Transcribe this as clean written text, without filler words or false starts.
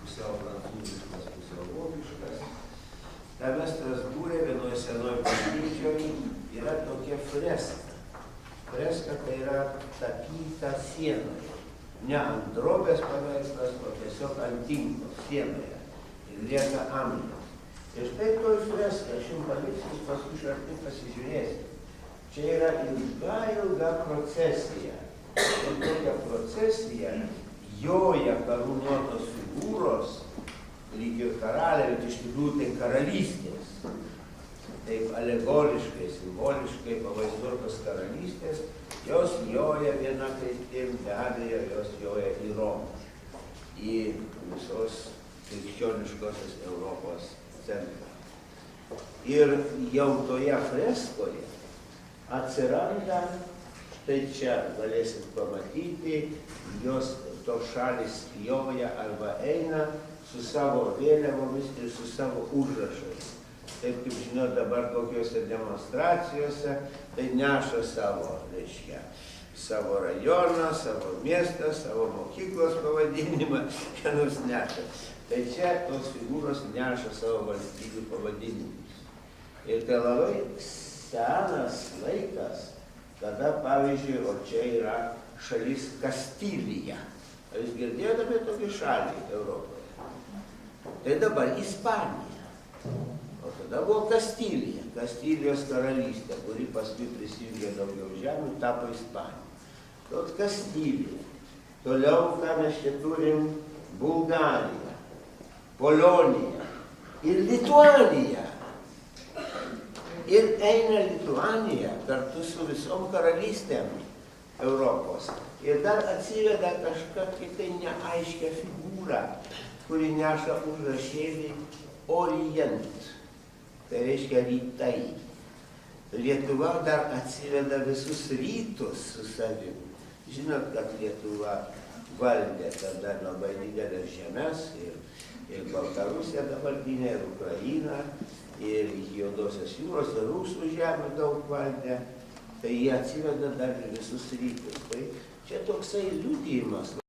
pusiau prancūziškas, pusiau vokiškas. Tame Strasbūre vienoje senoje bažnyčioje yra tokia freska. Freska tai yra tapyta sienoje. Ne ant drobės paveikslas, o tiesiog ant tinklo sienoje. Ir lieka amžius. Ir štai toj freska, aš jums paliksiu, paskui iš arti pasižiūrėsite. Čia yra ilga procesija. Ir tokia procesija joja karūnuotos figūros, lyg ir karaliai, bet iš tikrųjų tai karalystės. Taip alegoriškai, simboliškai pavaizduotos karalystės, jos joja viena kryptim, be abejo, jos joja į Romą, į visos krikščioniškosios Europos centrą. Ir jau toje freskoje atsiranda, štai čia galėsit pamatyti, jos tos šalis joja arba eina su savo vėliavomis ir su savo užrašais. Taip kaip žinot, dabar kokiuose demonstracijose, tai neša savo, reiškia, savo rajoną, savo miestą, savo mokyklos pavadinimą, ką nors neša. Tai čia tos figūros neša savo valstybių pavadinimus. Ir tai labai senas laikas, kada, pavyzdžiui, o čia yra šalis Kastilija. Ar jūs girdėjote apie tokį šalį Europoje? Tai dabar Ispanija. O tada buvo Kastilija, Kastilijos karalystė, kuri paskui prisijungė daugiau žemių, tapo Ispanija. Tot Kastilija. Toliau, ką mes čia turim, Bulgarija, Polonija ir Lituanija. Ir eina Lituanija kartu su visom karalystėm Europos. Ir dar atsiveda kažkokią tai neaiškę figūrą, kuri neša užrašėlį Orient. Tai reiškia rytai. Lietuva dar atsiveda visus rytus su savim. Žinot, kad Lietuva valdė tada labai didelės žemės ir Baltarusija dabartinė, ir Ukraina, ir Juodosios jūros, ir Rusų žemė daug valdė. Tai jie atsiveda dar visus rytus. Tai čia toksai liudijimas.